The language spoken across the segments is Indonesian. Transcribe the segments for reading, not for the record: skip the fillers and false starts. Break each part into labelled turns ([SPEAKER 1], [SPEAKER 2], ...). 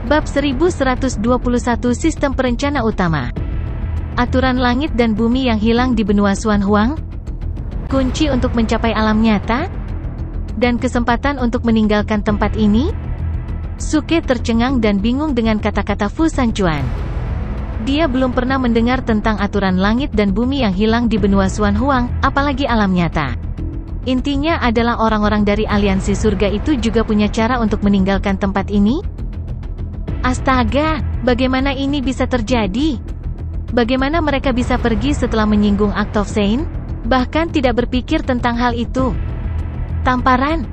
[SPEAKER 1] Bab 1121 Sistem Perencana Utama. Aturan langit dan bumi yang hilang di benua Xuan Huang. Kunci untuk mencapai alam nyata dan kesempatan untuk meninggalkan tempat ini. Suke tercengang dan bingung dengan kata-kata Fu Sanchuan. Dia belum pernah mendengar tentang aturan langit dan bumi yang hilang di benua Xuan Huang, apalagi alam nyata. Intinya adalah orang-orang dari aliansi surga itu juga punya cara untuk meninggalkan tempat ini. Astaga, bagaimana ini bisa terjadi? Bagaimana mereka bisa pergi setelah menyinggung Act of Sein? Bahkan tidak berpikir tentang hal itu. Tamparan.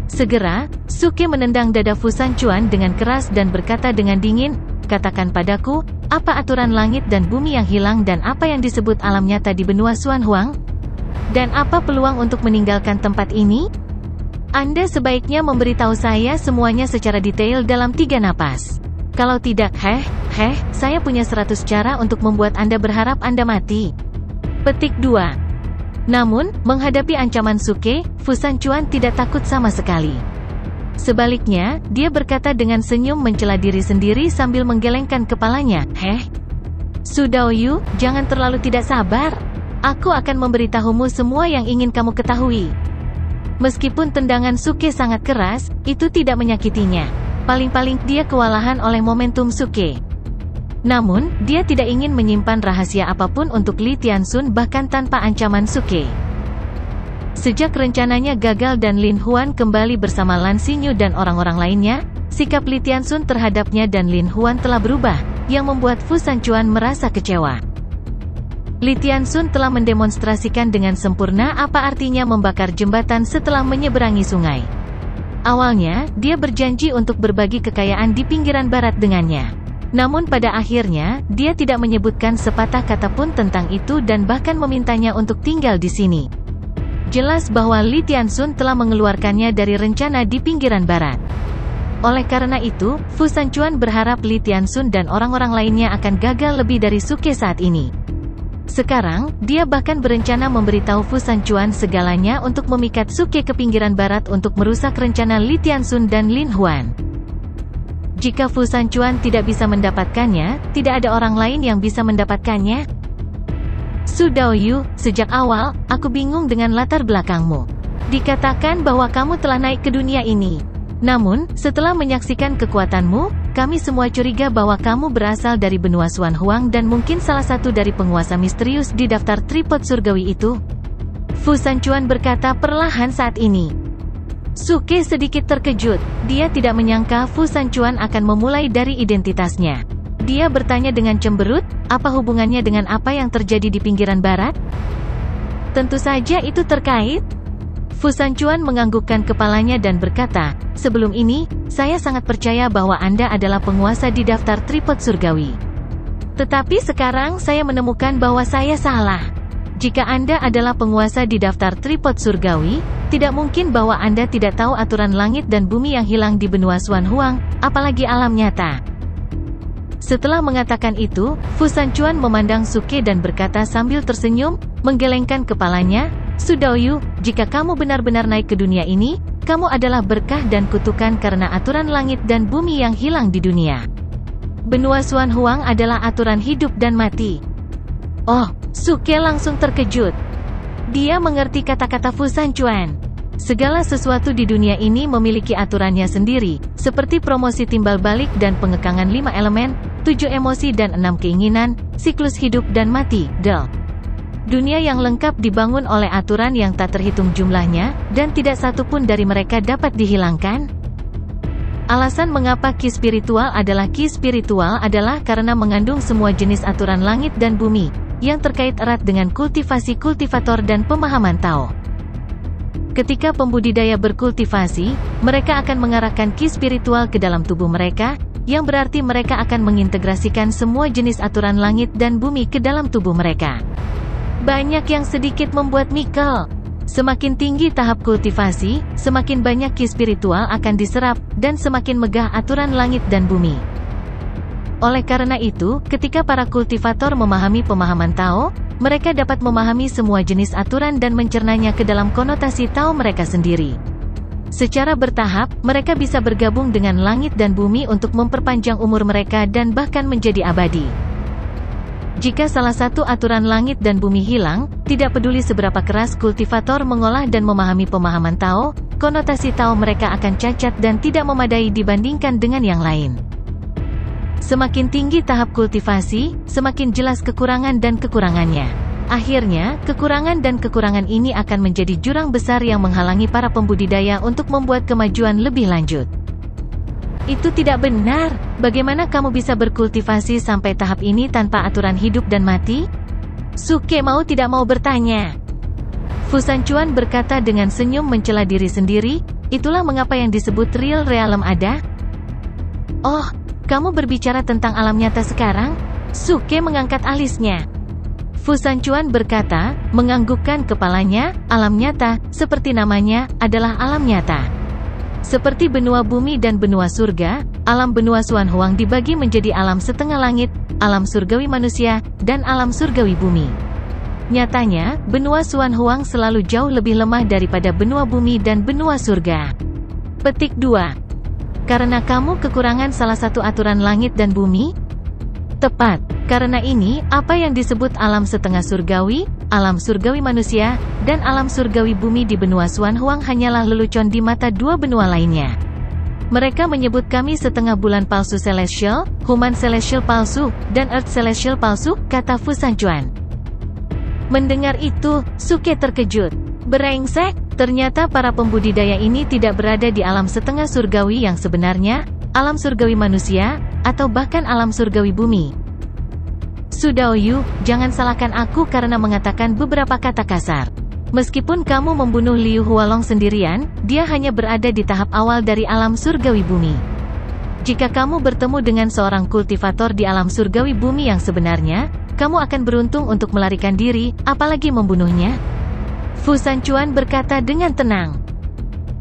[SPEAKER 1] Segera, Suke menendang dada Fu Sanchuan dengan keras dan berkata dengan dingin, "Katakan padaku, apa aturan langit dan bumi yang hilang dan apa yang disebut alam nyata di benua Xuan Huang? Dan apa peluang untuk meninggalkan tempat ini? Anda sebaiknya memberitahu saya semuanya secara detail dalam 3 napas. Kalau tidak, saya punya 100 cara untuk membuat Anda berharap Anda mati." Petik 2. Namun, menghadapi ancaman Suke, Fu Sanchuan tidak takut sama sekali. Sebaliknya, dia berkata dengan senyum mencela diri sendiri sambil menggelengkan kepalanya, Su Daoyu, jangan terlalu tidak sabar. Aku akan memberitahumu semua yang ingin kamu ketahui. Meskipun tendangan Suke sangat keras, itu tidak menyakitinya. Paling-paling dia kewalahan oleh momentum Suke. Namun, dia tidak ingin menyimpan rahasia apapun untuk Li Tianxun bahkan tanpa ancaman Suke. Sejak rencananya gagal dan Lin Huan kembali bersama Lan Xinyu dan orang-orang lainnya, sikap Li Tianxun terhadapnya dan Lin Huan telah berubah, yang membuat Fu Sanchuan merasa kecewa. Li Tianxun telah mendemonstrasikan dengan sempurna apa artinya membakar jembatan setelah menyeberangi sungai. Awalnya, dia berjanji untuk berbagi kekayaan di pinggiran barat dengannya. Namun pada akhirnya, dia tidak menyebutkan sepatah kata pun tentang itu dan bahkan memintanya untuk tinggal di sini. Jelas bahwa Li Tianxun telah mengeluarkannya dari rencana di pinggiran barat. Oleh karena itu, Fu Sanchuan berharap Li Tianxun dan orang-orang lainnya akan gagal lebih dari Suke saat ini. Sekarang, dia bahkan berencana memberitahu Fu Sanchuan segalanya untuk memikat Suke ke pinggiran barat untuk merusak rencana Li Tianxun dan Lin Huan. Jika Fu Sanchuan tidak bisa mendapatkannya, tidak ada orang lain yang bisa mendapatkannya. Su Daoyu, sejak awal, aku bingung dengan latar belakangmu. Dikatakan bahwa kamu telah naik ke dunia ini. Namun, setelah menyaksikan kekuatanmu, kami semua curiga bahwa kamu berasal dari benua Xuan Huang dan mungkin salah satu dari penguasa misterius di daftar tripod surgawi itu. Fu Sanchuan berkata perlahan saat ini. Suke sedikit terkejut. Dia tidak menyangka Fu Sanchuan akan memulai dari identitasnya. Dia bertanya dengan cemberut, apa hubungannya dengan apa yang terjadi di pinggiran barat? Tentu saja itu terkait. Fu Sanchuan menganggukkan kepalanya dan berkata, sebelum ini, saya sangat percaya bahwa Anda adalah penguasa di daftar tripod surgawi. Tetapi sekarang saya menemukan bahwa saya salah. Jika Anda adalah penguasa di daftar tripod surgawi, tidak mungkin bahwa Anda tidak tahu aturan langit dan bumi yang hilang di benua Xuan Huang, apalagi alam nyata. Setelah mengatakan itu, Fu Sanchuan memandang Suke dan berkata sambil tersenyum, menggelengkan kepalanya, Su Daoyu, jika kamu benar-benar naik ke dunia ini, kamu adalah berkah dan kutukan karena aturan langit dan bumi yang hilang di dunia. Benua Xuan Huang adalah aturan hidup dan mati. Oh, Suke langsung terkejut. Dia mengerti kata-kata Fu Sanchuan. Segala sesuatu di dunia ini memiliki aturannya sendiri, seperti promosi timbal balik dan pengekangan 5 elemen, 7 emosi dan 6 keinginan, siklus hidup dan mati, Dunia yang lengkap dibangun oleh aturan yang tak terhitung jumlahnya, dan tidak satu pun dari mereka dapat dihilangkan. Alasan mengapa Ki spiritual adalah Ki spiritual adalah karena mengandung semua jenis aturan langit dan bumi, yang terkait erat dengan kultivasi kultivator dan pemahaman Tao. Ketika pembudidaya berkultivasi, mereka akan mengarahkan Ki spiritual ke dalam tubuh mereka, yang berarti mereka akan mengintegrasikan semua jenis aturan langit dan bumi ke dalam tubuh mereka. Banyak yang sedikit membuat mikel. Semakin tinggi tahap kultivasi, semakin banyak Ki spiritual akan diserap, dan semakin megah aturan langit dan bumi. Oleh karena itu, ketika para kultivator memahami pemahaman Tao, mereka dapat memahami semua jenis aturan dan mencernanya ke dalam konotasi Tao mereka sendiri. Secara bertahap, mereka bisa bergabung dengan langit dan bumi untuk memperpanjang umur mereka dan bahkan menjadi abadi. Jika salah satu aturan langit dan bumi hilang, tidak peduli seberapa keras kultivator mengolah dan memahami pemahaman Tao, konotasi Tao mereka akan cacat dan tidak memadai dibandingkan dengan yang lain. Semakin tinggi tahap kultivasi, semakin jelas kekurangan dan kekurangannya. Akhirnya, kekurangan dan kekurangan ini akan menjadi jurang besar yang menghalangi para pembudidaya untuk membuat kemajuan lebih lanjut. Itu tidak benar. Bagaimana kamu bisa berkultivasi sampai tahap ini tanpa aturan hidup dan mati? Suke mau tidak mau bertanya. Fu Sanchuan berkata dengan senyum mencela diri sendiri, itulah mengapa yang disebut real realm ada. Oh, kamu berbicara tentang alam nyata sekarang? Suke mengangkat alisnya. Fu Sanchuan berkata, menganggukkan kepalanya, alam nyata, seperti namanya, adalah alam nyata. Seperti benua bumi dan benua surga, alam benua Xuan Huang dibagi menjadi alam setengah langit, alam surgawi manusia, dan alam surgawi bumi. Nyatanya, benua Xuan Huang selalu jauh lebih lemah daripada benua bumi dan benua surga. Petik 2. Karena kamu kekurangan salah satu aturan langit dan bumi? Tepat. Karena ini, apa yang disebut alam setengah surgawi, alam surgawi manusia, dan alam surgawi bumi di benua Xuan Huang hanyalah lelucon di mata dua benua lainnya. Mereka menyebut kami setengah bulan palsu celestial, human celestial palsu, dan earth celestial palsu, kata Fu Sanchuan. Mendengar itu, Suke terkejut. Brengsek, ternyata para pembudidaya ini tidak berada di alam setengah surgawi yang sebenarnya, alam surgawi manusia, atau bahkan alam surgawi bumi. Sudaoyu, jangan salahkan aku karena mengatakan beberapa kata kasar. Meskipun kamu membunuh Liu Hualong sendirian, dia hanya berada di tahap awal dari alam surgawi bumi. Jika kamu bertemu dengan seorang kultivator di alam surgawi bumi yang sebenarnya, kamu akan beruntung untuk melarikan diri, apalagi membunuhnya. Fu Sanchuan berkata dengan tenang.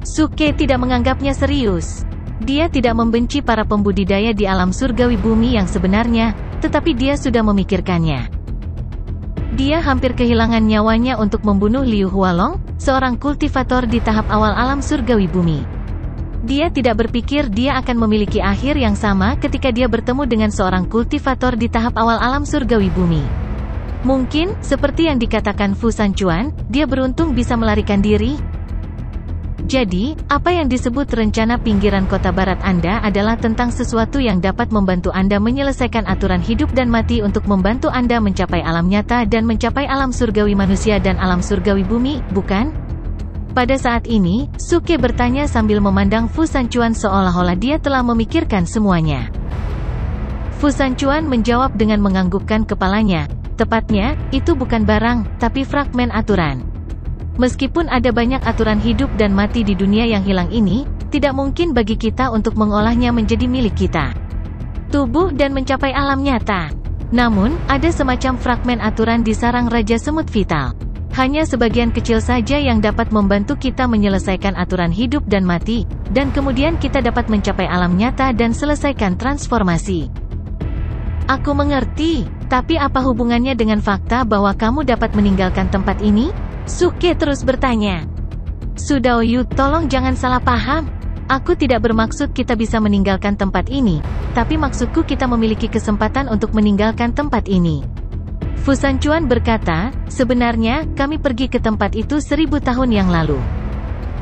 [SPEAKER 1] Suke tidak menganggapnya serius. Dia tidak membenci para pembudidaya di alam surgawi bumi yang sebenarnya, tetapi dia sudah memikirkannya. Dia hampir kehilangan nyawanya untuk membunuh Liu Hualong, seorang kultivator di tahap awal alam surgawi bumi. Dia tidak berpikir dia akan memiliki akhir yang sama ketika dia bertemu dengan seorang kultivator di tahap awal alam surgawi bumi. Mungkin, seperti yang dikatakan Fu Sanchuan, dia beruntung bisa melarikan diri. Jadi, apa yang disebut rencana pinggiran kota barat Anda adalah tentang sesuatu yang dapat membantu Anda menyelesaikan aturan hidup dan mati untuk membantu Anda mencapai alam nyata dan mencapai alam surgawi manusia dan alam surgawi bumi, bukan? Pada saat ini, Suke bertanya sambil memandang Fu Sanchuan seolah-olah dia telah memikirkan semuanya. Fu Sanchuan menjawab dengan menganggukkan kepalanya, tepatnya, itu bukan barang, tapi fragmen aturan. Meskipun ada banyak aturan hidup dan mati di dunia yang hilang ini, tidak mungkin bagi kita untuk mengolahnya menjadi milik kita. Tubuh dan mencapai alam nyata. Namun, ada semacam fragmen aturan di sarang Raja Semut Vital. Hanya sebagian kecil saja yang dapat membantu kita menyelesaikan aturan hidup dan mati, dan kemudian kita dapat mencapai alam nyata dan selesaikan transformasi. Aku mengerti, tapi apa hubungannya dengan fakta bahwa kamu dapat meninggalkan tempat ini? Suke terus bertanya. Sudaoyu, tolong jangan salah paham. Aku tidak bermaksud kita bisa meninggalkan tempat ini, tapi maksudku kita memiliki kesempatan untuk meninggalkan tempat ini. Fu Sanchuan berkata, sebenarnya, kami pergi ke tempat itu 1000 tahun yang lalu.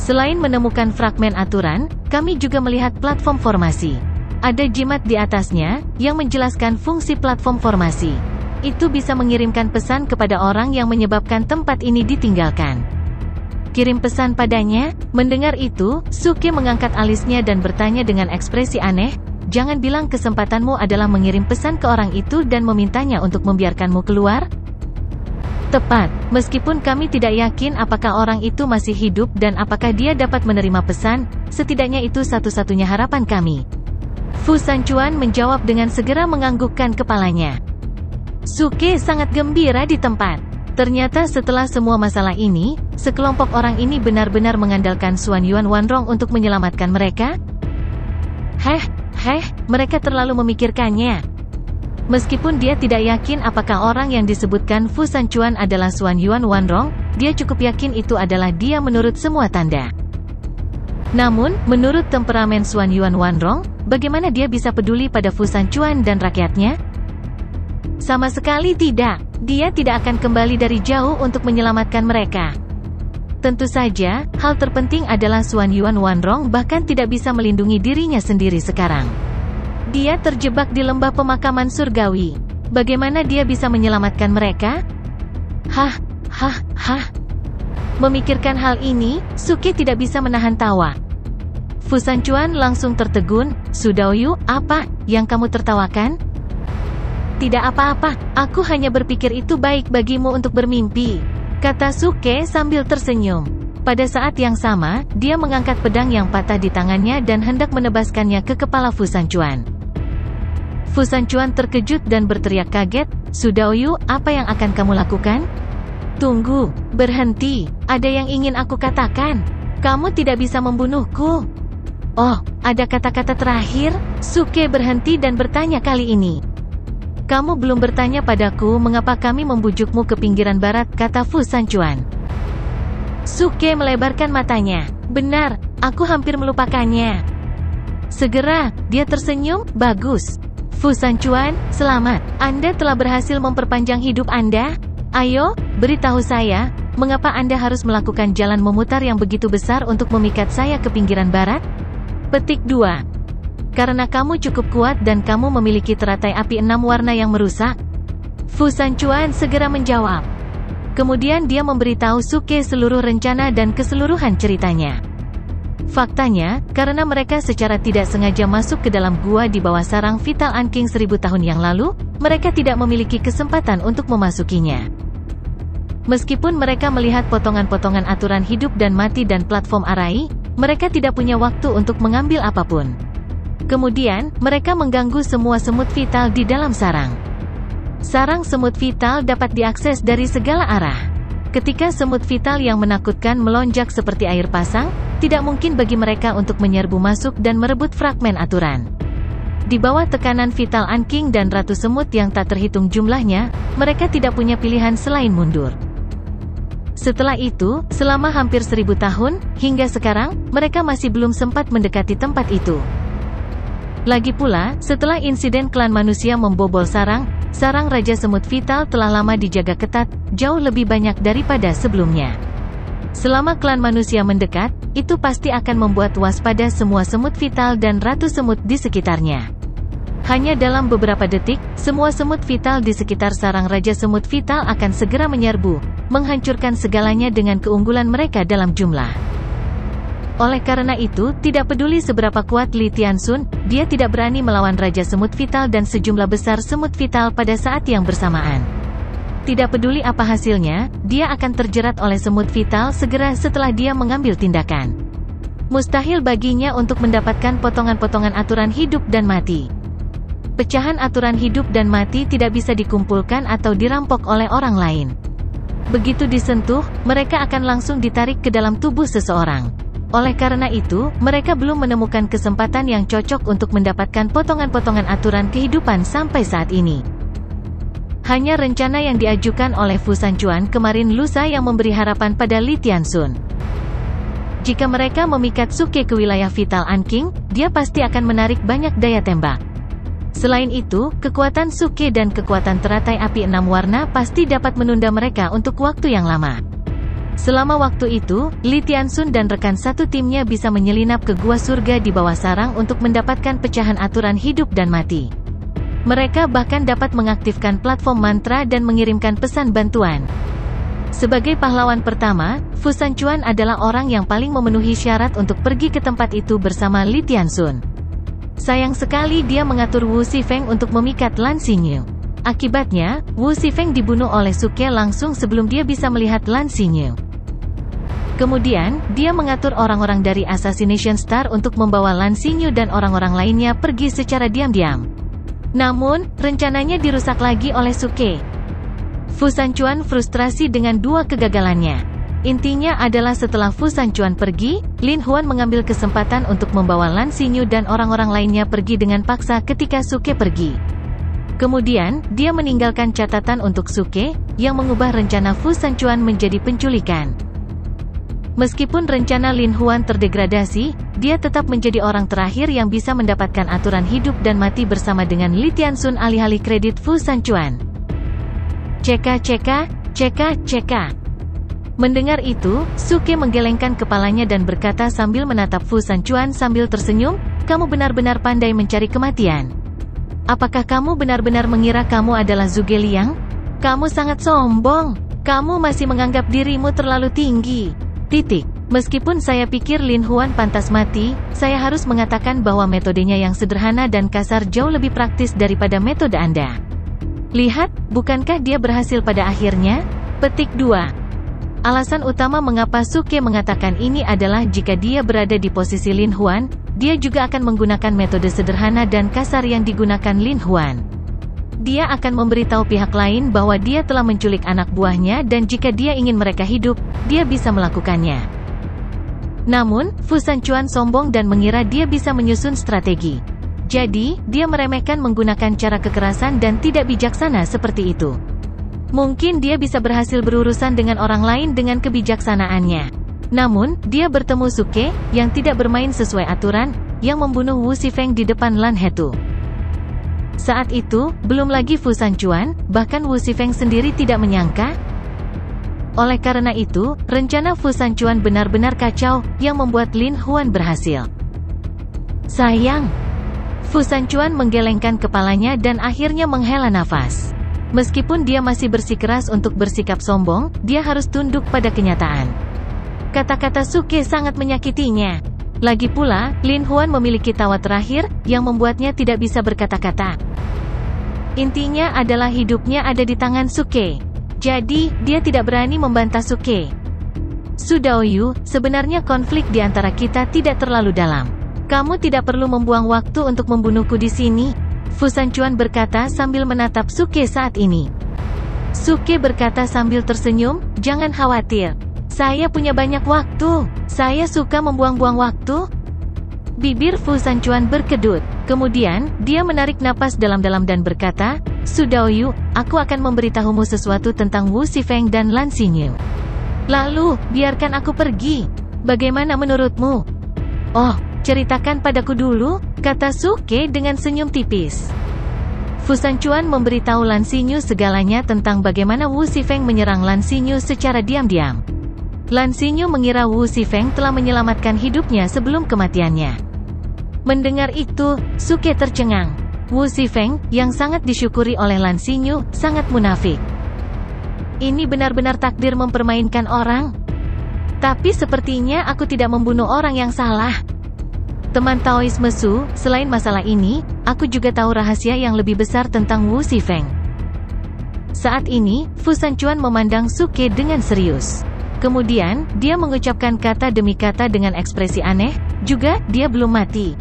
[SPEAKER 1] Selain menemukan fragmen aturan, kami juga melihat platform formasi. Ada jimat di atasnya, yang menjelaskan fungsi platform formasi. Itu bisa mengirimkan pesan kepada orang yang menyebabkan tempat ini ditinggalkan. Kirim pesan padanya? Mendengar itu, Suke mengangkat alisnya dan bertanya dengan ekspresi aneh, jangan bilang kesempatanmu adalah mengirim pesan ke orang itu dan memintanya untuk membiarkanmu keluar? Tepat, meskipun kami tidak yakin apakah orang itu masih hidup dan apakah dia dapat menerima pesan, setidaknya itu satu-satunya harapan kami. Fu Sanchuan menjawab dengan segera menganggukkan kepalanya. Suke sangat gembira di tempat. Ternyata setelah semua masalah ini, sekelompok orang ini benar-benar mengandalkan Xuan Yuan Wanrong untuk menyelamatkan mereka? Mereka terlalu memikirkannya. Meskipun dia tidak yakin apakah orang yang disebutkan Fu Sanchuan adalah Xuan Yuan Wanrong, dia cukup yakin itu adalah dia menurut semua tanda. Namun, menurut temperamen Xuan Yuan Wanrong, bagaimana dia bisa peduli pada Fu Sanchuan dan rakyatnya? Sama sekali tidak. Dia tidak akan kembali dari jauh untuk menyelamatkan mereka. Tentu saja, hal terpenting adalah Xuan Yuan Wanrong bahkan tidak bisa melindungi dirinya sendiri sekarang. Dia terjebak di lembah pemakaman surgawi. Bagaimana dia bisa menyelamatkan mereka? Hah. Memikirkan hal ini, Suke tidak bisa menahan tawa. Fu Sanchuan langsung tertegun. Su Daoyu, apa yang kamu tertawakan? Tidak apa-apa, aku hanya berpikir itu baik bagimu untuk bermimpi, kata Suke sambil tersenyum. Pada saat yang sama, dia mengangkat pedang yang patah di tangannya dan hendak menebaskannya ke kepala Fu Sanchuan. Fu Sanchuan terkejut dan berteriak kaget. Su Daoyu, apa yang akan kamu lakukan? Tunggu, berhenti, ada yang ingin aku katakan. Kamu tidak bisa membunuhku. Oh, ada kata-kata terakhir? Suke berhenti dan bertanya kali ini. Kamu belum bertanya padaku mengapa kami membujukmu ke pinggiran barat, kata Fu Sanchuan. Suke melebarkan matanya. Benar, aku hampir melupakannya. Segera, dia tersenyum, bagus. Fu Sanchuan, selamat, Anda telah berhasil memperpanjang hidup Anda. Ayo, beritahu saya, mengapa Anda harus melakukan jalan memutar yang begitu besar untuk memikat saya ke pinggiran barat? Petik 2. Karena kamu cukup kuat dan kamu memiliki teratai api 6 warna yang merusak. Fu Sanchuan segera menjawab. Kemudian dia memberitahu Suke seluruh rencana dan keseluruhan ceritanya. Faktanya, karena mereka secara tidak sengaja masuk ke dalam gua di bawah sarang Vital Anking 1000 tahun yang lalu, mereka tidak memiliki kesempatan untuk memasukinya. Meskipun mereka melihat potongan-potongan aturan hidup dan mati dan platform arai, mereka tidak punya waktu untuk mengambil apapun. Kemudian, mereka mengganggu semua semut vital di dalam sarang. Sarang semut vital dapat diakses dari segala arah. Ketika semut vital yang menakutkan melonjak seperti air pasang, tidak mungkin bagi mereka untuk menyerbu masuk dan merebut fragmen aturan. Di bawah tekanan Vital Anking dan Ratu Semut yang tak terhitung jumlahnya, mereka tidak punya pilihan selain mundur. Setelah itu, selama hampir 1000 tahun, hingga sekarang, mereka masih belum sempat mendekati tempat itu. Lagi pula, setelah insiden klan manusia membobol sarang Raja Semut Vital telah lama dijaga ketat, jauh lebih banyak daripada sebelumnya. Selama klan manusia mendekat, itu pasti akan membuat waspada semua semut vital dan ratu semut di sekitarnya. Hanya dalam beberapa detik, semua semut vital di sekitar sarang Raja Semut Vital akan segera menyerbu, menghancurkan segalanya dengan keunggulan mereka dalam jumlah. Oleh karena itu, tidak peduli seberapa kuat Li Tianxun, dia tidak berani melawan Raja Semut Vital dan sejumlah besar semut vital pada saat yang bersamaan. Tidak peduli apa hasilnya, dia akan terjerat oleh semut vital segera setelah dia mengambil tindakan. Mustahil baginya untuk mendapatkan potongan-potongan aturan hidup dan mati. Pecahan aturan hidup dan mati tidak bisa dikumpulkan atau dirampok oleh orang lain. Begitu disentuh, mereka akan langsung ditarik ke dalam tubuh seseorang. Oleh karena itu, mereka belum menemukan kesempatan yang cocok untuk mendapatkan potongan-potongan aturan kehidupan sampai saat ini. Hanya rencana yang diajukan oleh Fu Sanchuan kemarin lusa yang memberi harapan pada Li Tianxun. Jika mereka memikat Suke ke wilayah Vital Anking, dia pasti akan menarik banyak daya tembak. Selain itu, kekuatan Suke dan kekuatan teratai api 6 warna pasti dapat menunda mereka untuk waktu yang lama. Selama waktu itu, Li Tianxun dan rekan satu timnya bisa menyelinap ke gua surga di bawah sarang untuk mendapatkan pecahan aturan hidup dan mati. Mereka bahkan dapat mengaktifkan platform mantra dan mengirimkan pesan bantuan. Sebagai pahlawan pertama, Fu Sanchuan adalah orang yang paling memenuhi syarat untuk pergi ke tempat itu bersama Li Tianxun. Sayang sekali dia mengatur Wu Zifeng untuk memikat Lan Xinyu. Akibatnya, Wu Zifeng dibunuh oleh Suke langsung sebelum dia bisa melihat Lan Xinyu. Kemudian, dia mengatur orang-orang dari Assassination Star untuk membawa Lan Xinyu dan orang-orang lainnya pergi secara diam-diam. Namun, rencananya dirusak lagi oleh Suke. Fu Sanchuan frustrasi dengan dua kegagalannya. Intinya adalah setelah Fu Sanchuan pergi, Lin Huan mengambil kesempatan untuk membawa Lan Xinyu dan orang-orang lainnya pergi dengan paksa ketika Suke pergi. Kemudian, dia meninggalkan catatan untuk Suke, yang mengubah rencana Fu Sanchuan menjadi penculikan. Meskipun rencana Lin Huan terdegradasi, dia tetap menjadi orang terakhir yang bisa mendapatkan aturan hidup dan mati bersama dengan Li Tianxun alih-alih kredit Fu Sanchuan. Ceka. Mendengar itu, Suke menggelengkan kepalanya dan berkata sambil menatap Fu Sanchuan sambil tersenyum, "Kamu benar-benar pandai mencari kematian. Apakah kamu benar-benar mengira kamu adalah Zhuge Liang? Kamu sangat sombong. Kamu masih menganggap dirimu terlalu tinggi. Meskipun saya pikir Lin Huan pantas mati, saya harus mengatakan bahwa metodenya yang sederhana dan kasar jauh lebih praktis daripada metode Anda. Lihat, bukankah dia berhasil pada akhirnya?" Petik 2. Alasan utama mengapa Suke mengatakan ini adalah jika dia berada di posisi Lin Huan, dia juga akan menggunakan metode sederhana dan kasar yang digunakan Lin Huan. Dia akan memberitahu pihak lain bahwa dia telah menculik anak buahnya dan jika dia ingin mereka hidup, dia bisa melakukannya. Namun, Fu Sanchuan sombong dan mengira dia bisa menyusun strategi. Jadi, dia meremehkan menggunakan cara kekerasan dan tidak bijaksana seperti itu. Mungkin dia bisa berhasil berurusan dengan orang lain dengan kebijaksanaannya. Namun, dia bertemu Suke, yang tidak bermain sesuai aturan, yang membunuh Wu Zifeng di depan Lan Hetu. Saat itu, belum lagi Fu Sanchuan, bahkan Wu Zifeng sendiri tidak menyangka. Oleh karena itu, rencana Fu Sanchuan benar-benar kacau, yang membuat Lin Huan berhasil. Sayang. Fu Sanchuan menggelengkan kepalanya dan akhirnya menghela nafas. Meskipun dia masih bersikeras untuk bersikap sombong, dia harus tunduk pada kenyataan. Kata-kata Suke sangat menyakitinya. Lagi pula, Lin Huan memiliki tawa terakhir, yang membuatnya tidak bisa berkata-kata. Intinya adalah hidupnya ada di tangan Suke. Jadi, dia tidak berani membantah Suke. Su Daoyu, sebenarnya konflik di antara kita tidak terlalu dalam. Kamu tidak perlu membuang waktu untuk membunuhku di sini. Fu Sanchuan berkata sambil menatap Suke saat ini. Suke berkata sambil tersenyum, "Jangan khawatir. Saya punya banyak waktu. Saya suka membuang-buang waktu." Bibir Fu Sanchuan berkedut. Kemudian, dia menarik napas dalam-dalam dan berkata, "Su Daoyu, aku akan memberitahumu sesuatu tentang Wu Zifeng dan Lan Xinyu. Lalu, biarkan aku pergi. Bagaimana menurutmu?" "Oh, ceritakan padaku dulu," kata Suke dengan senyum tipis. Fu Sanchuan memberitahu Lan Xinyu segalanya tentang bagaimana Wu Zifeng menyerang Lan Xinyu secara diam-diam. Lan Xinyu mengira Wu Zifeng telah menyelamatkan hidupnya sebelum kematiannya. Mendengar itu, Suke tercengang. Wu Zifeng, yang sangat disyukuri oleh Lan Xinyu, sangat munafik. Ini benar-benar takdir mempermainkan orang. Tapi sepertinya aku tidak membunuh orang yang salah. Teman Taoisme Su, selain masalah ini, aku juga tahu rahasia yang lebih besar tentang Wu Zifeng. Saat ini, Fu Sanchuan memandang Suke dengan serius. Kemudian, dia mengucapkan kata demi kata dengan ekspresi aneh, "Juga, dia belum mati."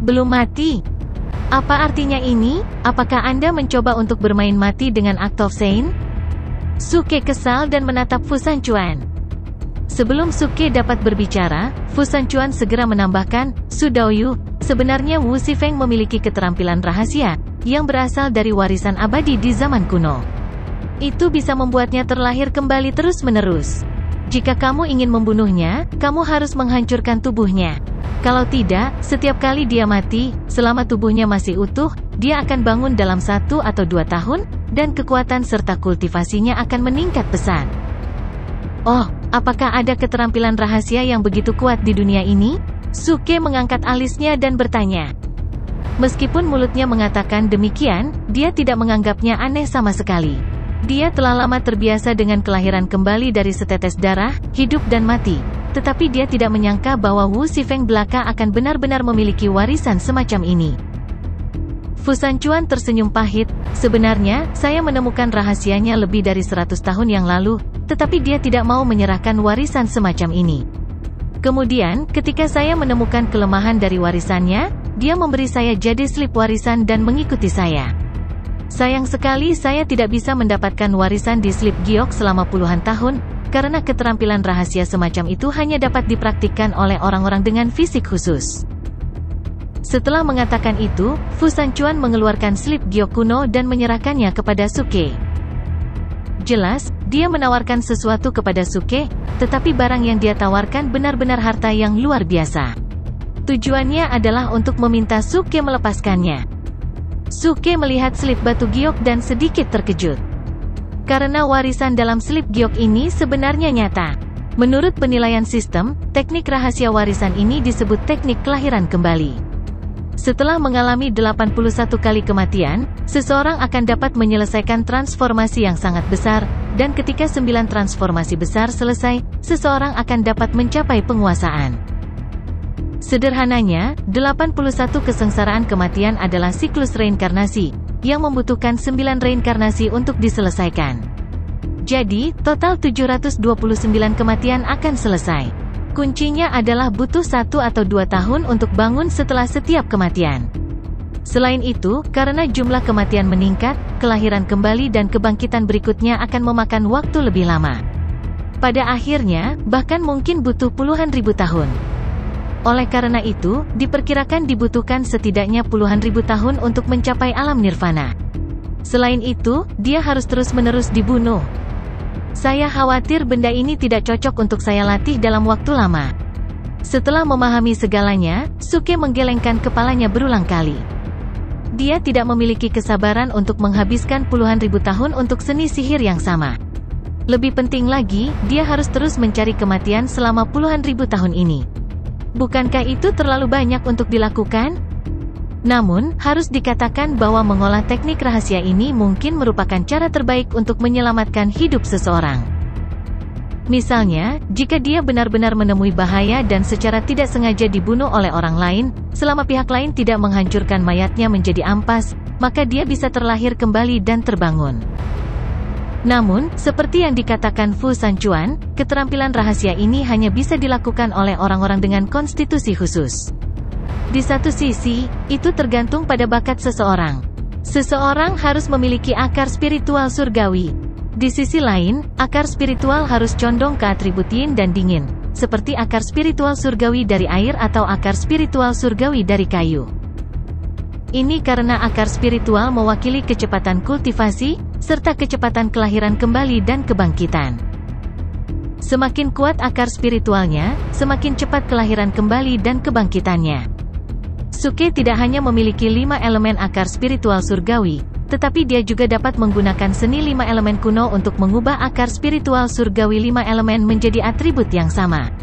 [SPEAKER 1] "Belum mati? Apa artinya ini? Apakah Anda mencoba untuk bermain mati dengan Act of Sein?" Suke kesal dan menatap Fu Sanchuan. Sebelum Suke dapat berbicara, Fu Sanchuan segera menambahkan, "Su Daoyu, sebenarnya Wu Zifeng memiliki keterampilan rahasia, yang berasal dari warisan abadi di zaman kuno. Itu bisa membuatnya terlahir kembali terus-menerus. Jika kamu ingin membunuhnya, kamu harus menghancurkan tubuhnya. Kalau tidak, setiap kali dia mati, selama tubuhnya masih utuh, dia akan bangun dalam 1 atau 2 tahun, dan kekuatan serta kultivasinya akan meningkat pesat." "Oh, apakah ada keterampilan rahasia yang begitu kuat di dunia ini?" Suke mengangkat alisnya dan bertanya. Meskipun mulutnya mengatakan demikian, dia tidak menganggapnya aneh sama sekali. Dia telah lama terbiasa dengan kelahiran kembali dari setetes darah, hidup dan mati. Tetapi dia tidak menyangka bahwa Wu Zifeng belaka akan benar-benar memiliki warisan semacam ini. Fu Sanchuan tersenyum pahit, "Sebenarnya, saya menemukan rahasianya lebih dari 100 tahun yang lalu, tetapi dia tidak mau menyerahkan warisan semacam ini. Kemudian, ketika saya menemukan kelemahan dari warisannya, dia memberi saya jadi slip warisan dan mengikuti saya. Sayang sekali saya tidak bisa mendapatkan warisan di slip giok selama puluhan tahun, karena keterampilan rahasia semacam itu hanya dapat dipraktikkan oleh orang-orang dengan fisik khusus." Setelah mengatakan itu, Fu Sanchuan mengeluarkan slip giok kuno dan menyerahkannya kepada Suke. Jelas, dia menawarkan sesuatu kepada Suke, tetapi barang yang dia tawarkan benar-benar harta yang luar biasa. Tujuannya adalah untuk meminta Suke melepaskannya. Suke melihat selip batu giok dan sedikit terkejut. Karena warisan dalam selip giok ini sebenarnya nyata. Menurut penilaian sistem, teknik rahasia warisan ini disebut teknik kelahiran kembali. Setelah mengalami 81 kali kematian, seseorang akan dapat menyelesaikan transformasi yang sangat besar, dan ketika 9 transformasi besar selesai, seseorang akan dapat mencapai penguasaan. Sederhananya, 81 kesengsaraan kematian adalah siklus reinkarnasi, yang membutuhkan 9 reinkarnasi untuk diselesaikan. Jadi, total 729 kematian akan selesai. Kuncinya adalah butuh 1 atau 2 tahun untuk bangun setelah setiap kematian. Selain itu, karena jumlah kematian meningkat, kelahiran kembali dan kebangkitan berikutnya akan memakan waktu lebih lama. Pada akhirnya, bahkan mungkin butuh puluhan ribu tahun. Oleh karena itu, diperkirakan dibutuhkan setidaknya puluhan ribu tahun untuk mencapai alam nirvana. Selain itu, dia harus terus-menerus dibunuh. Saya khawatir benda ini tidak cocok untuk saya latih dalam waktu lama. Setelah memahami segalanya, Suke menggelengkan kepalanya berulang kali. Dia tidak memiliki kesabaran untuk menghabiskan puluhan ribu tahun untuk seni sihir yang sama. Lebih penting lagi, dia harus terus mencari kematian selama puluhan ribu tahun ini. Bukankah itu terlalu banyak untuk dilakukan? Namun, harus dikatakan bahwa mengolah teknik rahasia ini mungkin merupakan cara terbaik untuk menyelamatkan hidup seseorang. Misalnya, jika dia benar-benar menemui bahaya dan secara tidak sengaja dibunuh oleh orang lain, selama pihak lain tidak menghancurkan mayatnya menjadi ampas, maka dia bisa terlahir kembali dan terbangun. Namun, seperti yang dikatakan Fu Sanchuan, keterampilan rahasia ini hanya bisa dilakukan oleh orang-orang dengan konstitusi khusus. Di satu sisi, itu tergantung pada bakat seseorang. Seseorang harus memiliki akar spiritual surgawi. Di sisi lain, akar spiritual harus condong ke atribut yin dan dingin, seperti akar spiritual surgawi dari air atau akar spiritual surgawi dari kayu. Ini karena akar spiritual mewakili kecepatan kultivasi, serta kecepatan kelahiran kembali dan kebangkitan. Semakin kuat akar spiritualnya, semakin cepat kelahiran kembali dan kebangkitannya. Suke tidak hanya memiliki 5 elemen akar spiritual surgawi, tetapi dia juga dapat menggunakan seni 5 elemen kuno untuk mengubah akar spiritual surgawi 5 elemen menjadi atribut yang sama.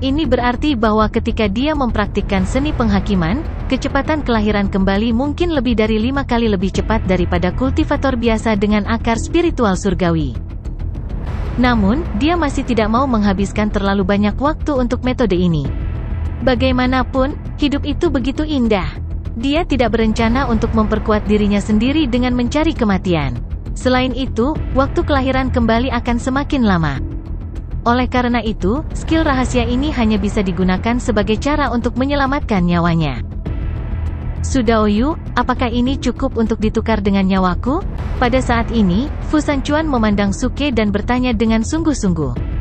[SPEAKER 1] Ini berarti bahwa ketika dia mempraktikkan seni penghakiman, kecepatan kelahiran kembali mungkin lebih dari 5 kali lebih cepat daripada kultivator biasa dengan akar spiritual surgawi. Namun, dia masih tidak mau menghabiskan terlalu banyak waktu untuk metode ini. Bagaimanapun, hidup itu begitu indah. Dia tidak berencana untuk memperkuat dirinya sendiri dengan mencari kematian. Selain itu, waktu kelahiran kembali akan semakin lama. Oleh karena itu, skill rahasia ini hanya bisa digunakan sebagai cara untuk menyelamatkan nyawanya. Sudaoyu, apakah ini cukup untuk ditukar dengan nyawaku? Pada saat ini, Fu Sanchuan memandang Suke dan bertanya dengan sungguh-sungguh.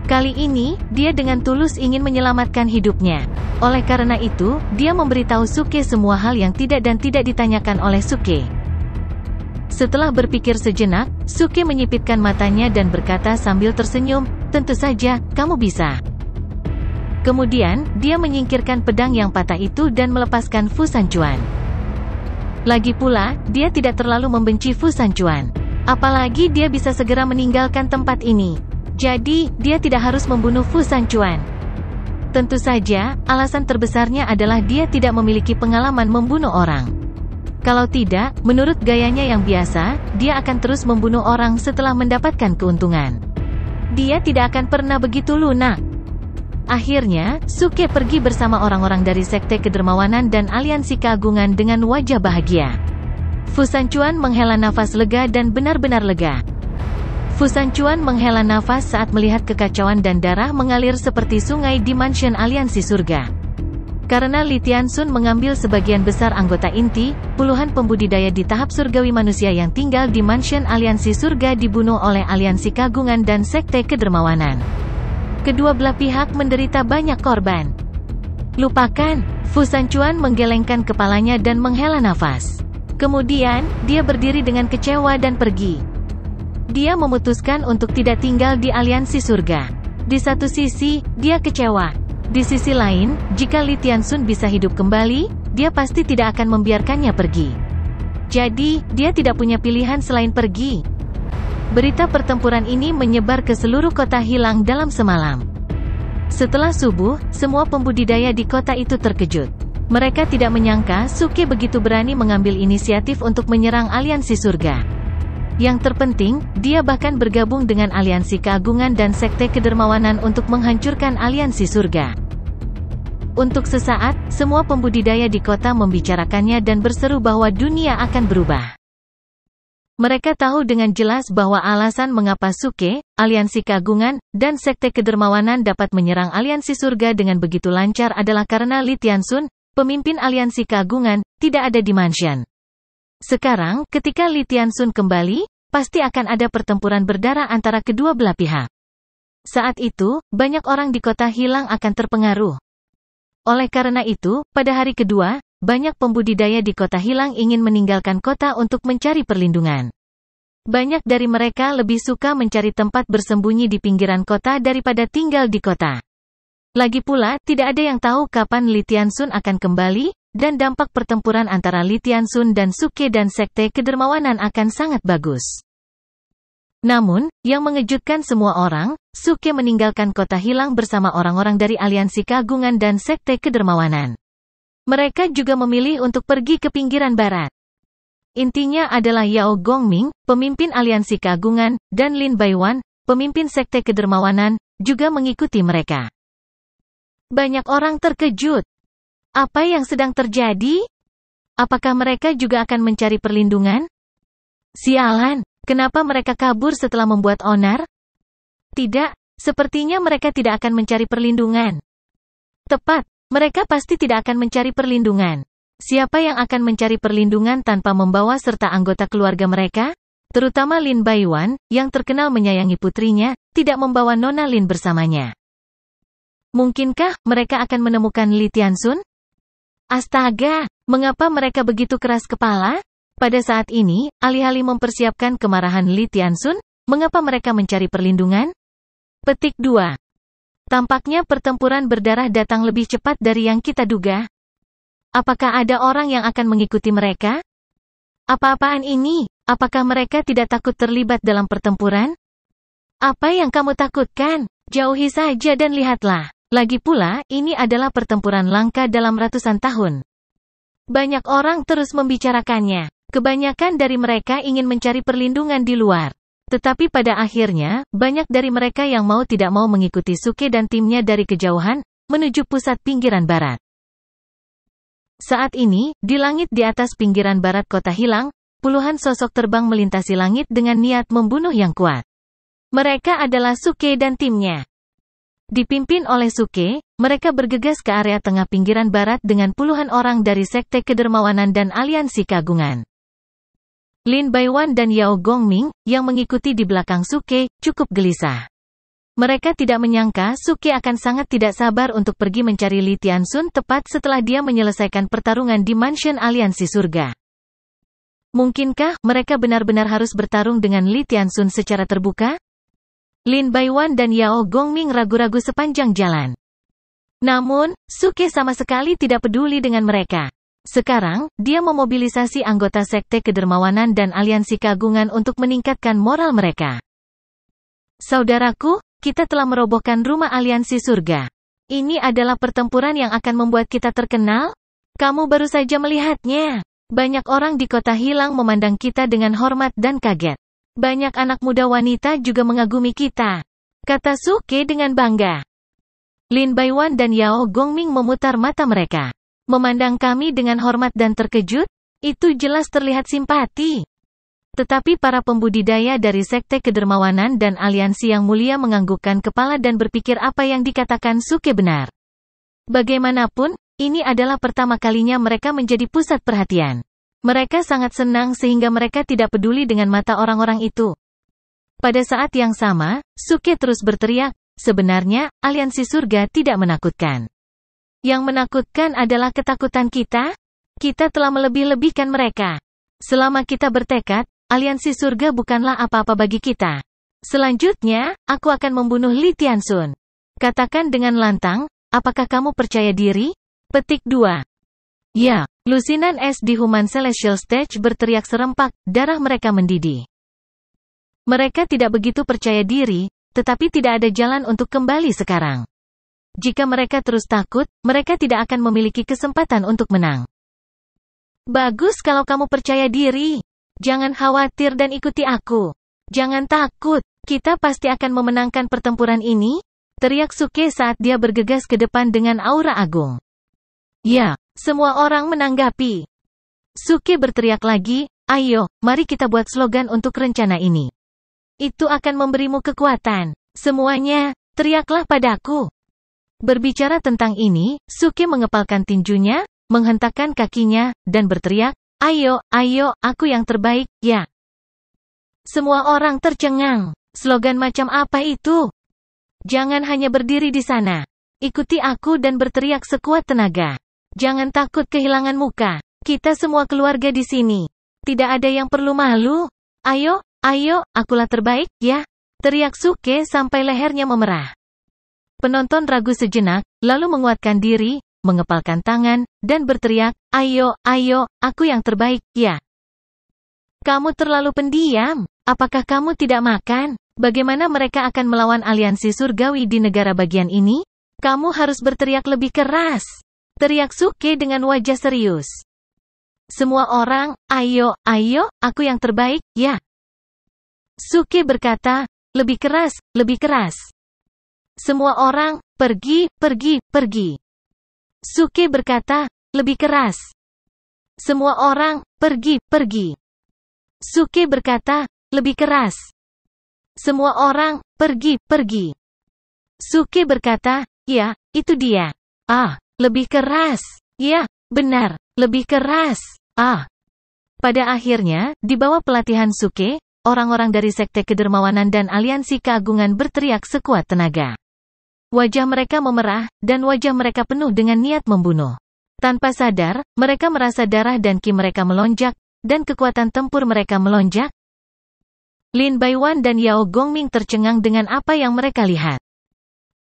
[SPEAKER 1] Kali ini, dia dengan tulus ingin menyelamatkan hidupnya. Oleh karena itu, dia memberitahu Suke semua hal yang tidak ditanyakan oleh Suke. Setelah berpikir sejenak, Suke menyipitkan matanya dan berkata sambil tersenyum, "Tentu saja, kamu bisa." Kemudian, dia menyingkirkan pedang yang patah itu dan melepaskan Fu Sanchuan. Lagi pula, dia tidak terlalu membenci Fu Sanchuan. Apalagi dia bisa segera meninggalkan tempat ini. Jadi, dia tidak harus membunuh Fu Sanchuan. Tentu saja, alasan terbesarnya adalah dia tidak memiliki pengalaman membunuh orang. Kalau tidak, menurut gayanya yang biasa, dia akan terus membunuh orang setelah mendapatkan keuntungan. Dia tidak akan pernah begitu lunak. Akhirnya, Suke pergi bersama orang-orang dari Sekte Kedermawanan dan Aliansi Keagungan dengan wajah bahagia. Fu Sanchuan menghela nafas lega dan benar-benar lega. Fu Sanchuan menghela nafas saat melihat kekacauan dan darah mengalir seperti sungai di mansion aliansi surga. Karena Li Tianxun mengambil sebagian besar anggota inti, puluhan pembudidaya di tahap surgawi manusia yang tinggal di mansion aliansi surga dibunuh oleh aliansi kagungan dan sekte kedermawanan. Kedua belah pihak menderita banyak korban. Lupakan, Fu Sanchuan menggelengkan kepalanya dan menghela nafas. Kemudian, dia berdiri dengan kecewa dan pergi. Dia memutuskan untuk tidak tinggal di aliansi surga. Di satu sisi, dia kecewa. Di sisi lain, jika Li Tianxun bisa hidup kembali, dia pasti tidak akan membiarkannya pergi. Jadi, dia tidak punya pilihan selain pergi. Berita pertempuran ini menyebar ke seluruh kota Hilang dalam semalam. Setelah subuh, semua pembudidaya di kota itu terkejut. Mereka tidak menyangka Suke begitu berani mengambil inisiatif untuk menyerang aliansi surga. Yang terpenting, dia bahkan bergabung dengan aliansi keagungan dan sekte kedermawanan untuk menghancurkan aliansi surga. Untuk sesaat, semua pembudidaya di kota membicarakannya dan berseru bahwa dunia akan berubah. Mereka tahu dengan jelas bahwa alasan mengapa Suke, aliansi keagungan, dan sekte kedermawanan dapat menyerang aliansi surga dengan begitu lancar adalah karena Li Tianxun, pemimpin aliansi keagungan, tidak ada di mansion. Sekarang, ketika Li Tianxun kembali, pasti akan ada pertempuran berdarah antara kedua belah pihak. Saat itu, banyak orang di kota Hilang akan terpengaruh. Oleh karena itu, pada hari kedua, banyak pembudidaya di kota Hilang ingin meninggalkan kota untuk mencari perlindungan. Banyak dari mereka lebih suka mencari tempat bersembunyi di pinggiran kota daripada tinggal di kota. Lagi pula, tidak ada yang tahu kapan Li Tianxun akan kembali, dan dampak pertempuran antara Li Tianxun dan Suke dan sekte kedermawanan akan sangat bagus. Namun, yang mengejutkan semua orang, Suke meninggalkan kota Hilang bersama orang-orang dari aliansi keagungan dan sekte kedermawanan. Mereka juga memilih untuk pergi ke pinggiran barat. Intinya adalah Yao Gongming, pemimpin aliansi keagungan, dan Lin Baiwan, pemimpin sekte kedermawanan, juga mengikuti mereka. Banyak orang terkejut. Apa yang sedang terjadi? Apakah mereka juga akan mencari perlindungan? Sialan, kenapa mereka kabur setelah membuat onar? Tidak, sepertinya mereka tidak akan mencari perlindungan. Tepat, mereka pasti tidak akan mencari perlindungan. Siapa yang akan mencari perlindungan tanpa membawa serta anggota keluarga mereka? Terutama Lin Baiwan, yang terkenal menyayangi putrinya, tidak membawa Nona Lin bersamanya. Mungkinkah mereka akan menemukan Li Tianxun? Astaga, mengapa mereka begitu keras kepala? Pada saat ini, alih-alih mempersiapkan kemarahan Li Tianxun, mengapa mereka mencari perlindungan? Petik 2. Tampaknya pertempuran berdarah datang lebih cepat dari yang kita duga. Apakah ada orang yang akan mengikuti mereka? Apa-apaan ini? Apakah mereka tidak takut terlibat dalam pertempuran? Apa yang kamu takutkan? Jauhi saja dan lihatlah. Lagi pula, ini adalah pertempuran langka dalam ratusan tahun. Banyak orang terus membicarakannya. Kebanyakan dari mereka ingin mencari perlindungan di luar. Tetapi pada akhirnya, banyak dari mereka yang mau tidak mau mengikuti Suke dan timnya dari kejauhan, menuju pusat pinggiran barat. Saat ini, di langit di atas pinggiran barat kota Hilang, puluhan sosok terbang melintasi langit dengan niat membunuh yang kuat. Mereka adalah Suke dan timnya. Dipimpin oleh Suke, mereka bergegas ke area tengah pinggiran barat dengan puluhan orang dari sekte kedermawanan dan aliansi keagungan. Lin Baiwan dan Yao Gongming, yang mengikuti di belakang Suke, cukup gelisah. Mereka tidak menyangka Suke akan sangat tidak sabar untuk pergi mencari Li Tianxun tepat setelah dia menyelesaikan pertarungan di mansion aliansi surga. Mungkinkah mereka benar-benar harus bertarung dengan Li Tianxun secara terbuka? Lin Baiwan dan Yao Gongming ragu-ragu sepanjang jalan. Namun, Suke sama sekali tidak peduli dengan mereka. Sekarang, dia memobilisasi anggota sekte kedermawanan dan aliansi keagungan untuk meningkatkan moral mereka. Saudaraku, kita telah merobohkan rumah aliansi surga. Ini adalah pertempuran yang akan membuat kita terkenal? Kamu baru saja melihatnya. Banyak orang di kota Hilang memandang kita dengan hormat dan kaget. Banyak anak muda wanita juga mengagumi kita, kata Suke dengan bangga. Lin Baiwan dan Yao Gongming memutar mata mereka. Memandang kami dengan hormat dan terkejut? Itu jelas terlihat simpati. Tetapi para pembudidaya dari sekte kedermawanan dan aliansi yang mulia menganggukkan kepala dan berpikir apa yang dikatakan Suke benar. Bagaimanapun, ini adalah pertama kalinya mereka menjadi pusat perhatian. Mereka sangat senang sehingga mereka tidak peduli dengan mata orang-orang itu. Pada saat yang sama, Suke terus berteriak, sebenarnya, aliansi surga tidak menakutkan. Yang menakutkan adalah ketakutan kita. Kita telah melebih-lebihkan mereka. Selama kita bertekad, aliansi surga bukanlah apa-apa bagi kita. Selanjutnya, aku akan membunuh Li Tianxun. Katakan dengan lantang, apakah kamu percaya diri? Petik 2. Ya, lusinan es di Human Celestial Stage berteriak serempak, darah mereka mendidih. Mereka tidak begitu percaya diri, tetapi tidak ada jalan untuk kembali sekarang. Jika mereka terus takut, mereka tidak akan memiliki kesempatan untuk menang. Bagus kalau kamu percaya diri. Jangan khawatir dan ikuti aku. Jangan takut, kita pasti akan memenangkan pertempuran ini, teriak Suke saat dia bergegas ke depan dengan aura agung. Ya, semua orang menanggapi. Suke berteriak lagi, ayo, mari kita buat slogan untuk rencana ini. Itu akan memberimu kekuatan. Semuanya, teriaklah padaku. Berbicara tentang ini, Suke mengepalkan tinjunya, menghentakkan kakinya, dan berteriak, ayo, ayo, aku yang terbaik, ya. Semua orang tercengang. Slogan macam apa itu? Jangan hanya berdiri di sana. Ikuti aku dan berteriak sekuat tenaga. Jangan takut kehilangan muka. Kita semua keluarga di sini. Tidak ada yang perlu malu. Ayo, ayo, akulah terbaik, ya. Teriak Suke sampai lehernya memerah. Penonton ragu sejenak, lalu menguatkan diri, mengepalkan tangan, dan berteriak, ayo, ayo, aku yang terbaik, ya. Kamu terlalu pendiam. Apakah kamu tidak makan? Bagaimana mereka akan melawan aliansi surgawi di negara bagian ini? Kamu harus berteriak lebih keras. Teriak Suke dengan wajah serius. Semua orang, ayo, ayo, aku yang terbaik, ya. Suke berkata, lebih keras, lebih keras. Semua orang, pergi, pergi, pergi. Suke berkata, lebih keras. Semua orang, pergi, pergi. Suke berkata, lebih keras. Semua orang, pergi, pergi. Suke berkata, ya, itu dia. Ah, lebih keras. Ya, benar, lebih keras. Ah. Pada akhirnya, di bawah pelatihan Suke, orang-orang dari Sekte Kedermawanan dan Aliansi Keagungan berteriak sekuat tenaga. Wajah mereka memerah, dan wajah mereka penuh dengan niat membunuh. Tanpa sadar, mereka merasa darah dan ki mereka melonjak, dan kekuatan tempur mereka melonjak. Lin Baiwan dan Yao Gongming tercengang dengan apa yang mereka lihat.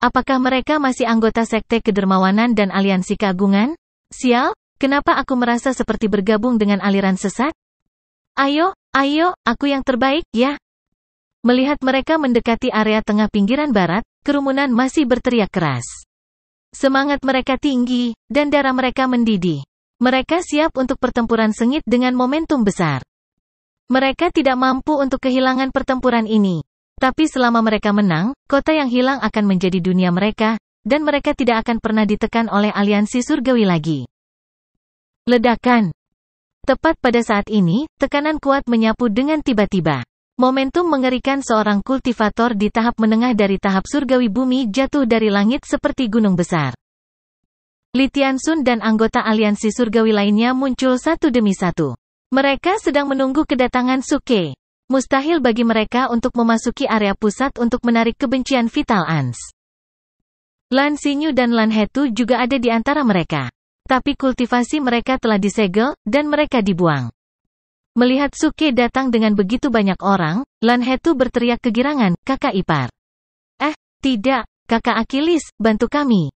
[SPEAKER 1] Apakah mereka masih anggota Sekte Kedermawanan dan Aliansi Keagungan? Sial, kenapa aku merasa seperti bergabung dengan aliran sesat? Ayo, ayo, aku yang terbaik, ya. Melihat mereka mendekati area tengah pinggiran barat, kerumunan masih berteriak keras. Semangat mereka tinggi, dan darah mereka mendidih. Mereka siap untuk pertempuran sengit dengan momentum besar. Mereka tidak mampu untuk kehilangan pertempuran ini. Tapi selama mereka menang, kota yang hilang akan menjadi dunia mereka, dan mereka tidak akan pernah ditekan oleh aliansi surgawi lagi. Ledakan. Tepat pada saat ini, tekanan kuat menyapu dengan tiba-tiba. Momentum mengerikan seorang kultivator di tahap menengah dari tahap surgawi bumi jatuh dari langit seperti gunung besar. Li Tianxun dan anggota aliansi surgawi lainnya muncul satu demi satu. Mereka sedang menunggu kedatangan Suke. Mustahil bagi mereka untuk memasuki area pusat untuk menarik kebencian Vital Ans. Lan Xinyu dan Lan Hetu juga ada di antara mereka. Tapi kultivasi mereka telah disegel, dan mereka dibuang. Melihat Suke datang dengan begitu banyak orang, Lan Hetu berteriak kegirangan, kakak ipar. Tidak, kakak Achilles, bantu kami.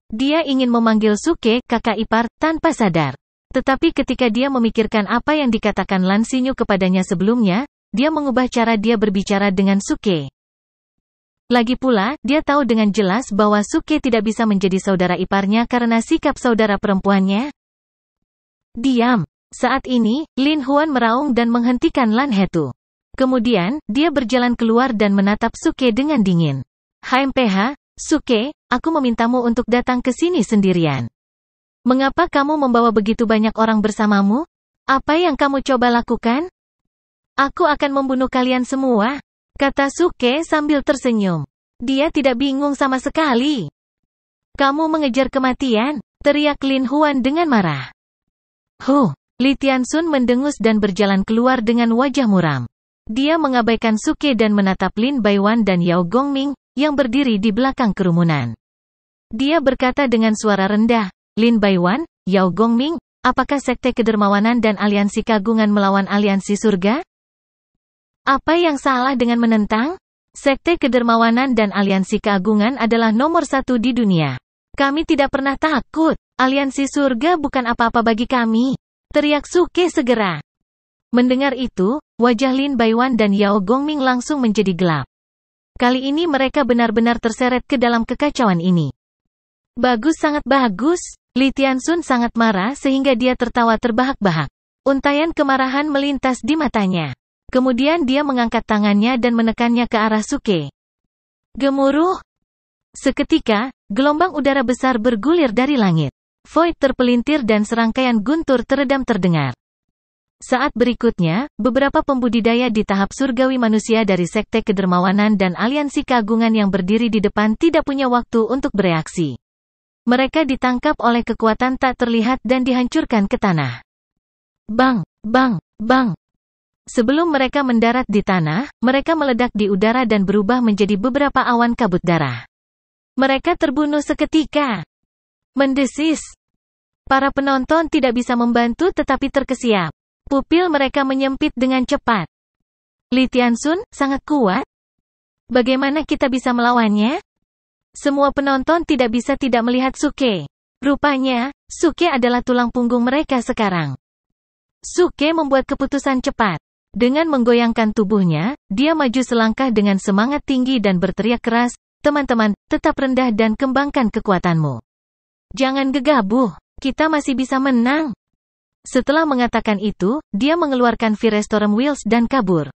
[SPEAKER 1] Dia ingin memanggil Suke, kakak ipar, tanpa sadar. Tetapi ketika dia memikirkan apa yang dikatakan Lan Xinyu kepadanya sebelumnya, dia mengubah cara dia berbicara dengan Suke. Lagi pula, dia tahu dengan jelas bahwa Suke tidak bisa menjadi saudara iparnya karena sikap saudara perempuannya. Diam. Saat ini, Lin Huan meraung dan menghentikan Lan Hetu. Kemudian, dia berjalan keluar dan menatap Suke dengan dingin. HMPH, Suke, aku memintamu untuk datang ke sini sendirian. Mengapa kamu membawa begitu banyak orang bersamamu? Apa yang kamu coba lakukan? Aku akan membunuh kalian semua, kata Suke sambil tersenyum. Dia tidak bingung sama sekali. Kamu mengejar kematian, teriak Lin Huan dengan marah. Li Tianxun mendengus dan berjalan keluar dengan wajah muram. Dia mengabaikan Suke dan menatap Lin Baiwan dan Yao Gongming, yang berdiri di belakang kerumunan. Dia berkata dengan suara rendah, Lin Baiwan, Yao Gongming, apakah Sekte Kedermawanan dan Aliansi Keagungan melawan Aliansi Surga? Apa yang salah dengan menentang? Sekte Kedermawanan dan Aliansi Keagungan adalah nomor 1 di dunia. Kami tidak pernah takut. Aliansi surga bukan apa-apa bagi kami. Teriak Suke segera. Mendengar itu, wajah Lin Baiwan dan Yao Gongming langsung menjadi gelap. Kali ini mereka benar-benar terseret ke dalam kekacauan ini. Bagus, sangat bagus. Li Tianxun sangat marah sehingga dia tertawa terbahak-bahak. Untaian kemarahan melintas di matanya. Kemudian dia mengangkat tangannya dan menekannya ke arah Suke. Gemuruh. Seketika, gelombang udara besar bergulir dari langit. Void terpelintir dan serangkaian guntur teredam terdengar. Saat berikutnya, beberapa pembudidaya di tahap surgawi manusia dari Sekte Kedermawanan dan Aliansi Keagungan yang berdiri di depan tidak punya waktu untuk bereaksi. Mereka ditangkap oleh kekuatan tak terlihat dan dihancurkan ke tanah. Bang, bang, bang. Sebelum mereka mendarat di tanah, mereka meledak di udara dan berubah menjadi beberapa awan kabut darah. Mereka terbunuh seketika. Mendesis. Para penonton tidak bisa membantu tetapi terkesiap. Pupil mereka menyempit dengan cepat. Li Tianxun, sangat kuat. Bagaimana kita bisa melawannya? Semua penonton tidak bisa tidak melihat Suke. Rupanya, Suke adalah tulang punggung mereka sekarang. Suke membuat keputusan cepat. Dengan menggoyangkan tubuhnya, dia maju selangkah dengan semangat tinggi dan berteriak keras, "Teman-teman, tetap rendah dan kembangkan kekuatanmu. Jangan gegabah, kita masih bisa menang." Setelah mengatakan itu, dia mengeluarkan Firestorm Wheels dan kabur.